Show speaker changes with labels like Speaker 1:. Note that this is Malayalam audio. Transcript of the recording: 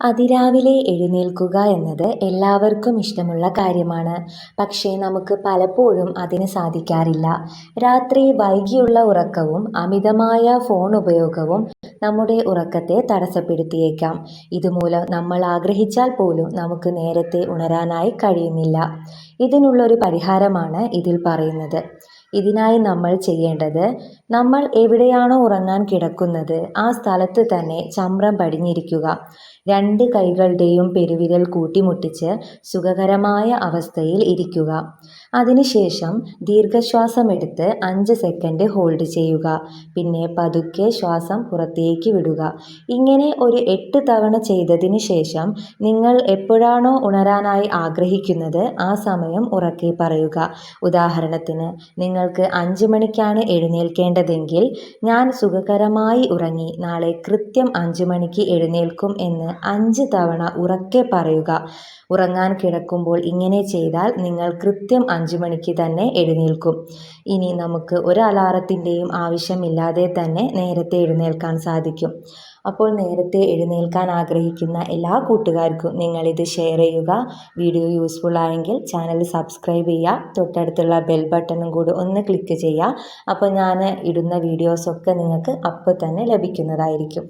Speaker 1: അതിരാവിലെ എഴുന്നേൽക്കുക എന്നത് എല്ലാവർക്കും ഇഷ്ടമുള്ള കാര്യമാണ്. പക്ഷേ നമുക്ക് പലപ്പോഴും അതിന് സാധിക്കാറില്ല. രാത്രി വൈകിയുള്ള ഉറക്കവും അമിതമായ ഫോൺ ഉപയോഗവും നമ്മുടെ ഉറക്കത്തെ തടസ്സപ്പെടുത്തിയേക്കാം. ഇതുമൂലം നമ്മൾ ആഗ്രഹിച്ചാൽ പോലും നമുക്ക് നേരത്തെ ഉണരാനായി കഴിയുന്നില്ല. ഇതിനുള്ളൊരു പരിഹാരമാണ് ഇതിൽ പറയുന്നത്. ഇതിനായി നമ്മൾ ചെയ്യേണ്ടത്, നമ്മൾ എവിടെയാണോ ഉറങ്ങാൻ കിടക്കുന്നത് ആ സ്ഥലത്ത് തന്നെ ചമ്രം പടിഞ്ഞിരിക്കുക. രണ്ട് കൈകളുടെയും പെരുവിരൽ കൂട്ടിമുട്ടിച്ച് സുഖകരമായ അവസ്ഥയിൽ ഇരിക്കുക. അതിനുശേഷം ദീർഘശ്വാസമെടുത്ത് 5 സെക്കൻഡ് ഹോൾഡ് ചെയ്യുക. പിന്നെ പതുക്കെ ശ്വാസം പുറത്തേക്ക് വിടുക. ഇങ്ങനെ ഒരു 8 തവണ ചെയ്തതിന് ശേഷം നിങ്ങൾ എപ്പോഴാണോ ഉണരാനായി ആഗ്രഹിക്കുന്നത് ആ സമയം ഉറക്കെ പറയുക. ഉദാഹരണത്തിന്, നിങ്ങൾക്ക് 5 മണിക്കാണ് എഴുന്നേൽക്കേണ്ടതെങ്കിൽ ഞാൻ സുഖകരമായി ഉറങ്ങി നാളെ കൃത്യം 5 മണിക്ക് എഴുന്നേൽക്കും എന്ന് 5 തവണ ഉറക്കെ പറയുക. ഉറങ്ങാൻ കിടക്കുമ്പോൾ ഇങ്ങനെ ചെയ്താൽ നിങ്ങൾ കൃത്യം 5 മണിക്ക് തന്നെ എഴുന്നേൽക്കും. ഇനി നമുക്ക് ഒരു അലാറത്തിൻ്റെയും ആവശ്യമില്ലാതെ തന്നെ നേരത്തെ എഴുന്നേൽക്കാൻ സാധിക്കും. അപ്പോൾ നേരത്തെ എഴുന്നേൽക്കാൻ ആഗ്രഹിക്കുന്ന എല്ലാ കൂട്ടുകാർക്കും നിങ്ങളിത് ഷെയർ ചെയ്യുക. വീഡിയോ യൂസ്ഫുൾ ആയെങ്കിൽ ചാനൽ സബ്സ്ക്രൈബ് ചെയ്യുക. തൊട്ടടുത്തുള്ള ബെൽ ബട്ടണും കൂടി ഒന്ന് ക്ലിക്ക് ചെയ്യുക. അപ്പോൾ ഞാൻ ഇടുന്ന വീഡിയോസൊക്കെ നിങ്ങൾക്ക് അപ്പോൾ തന്നെ ലഭിക്കുന്നതായിരിക്കും.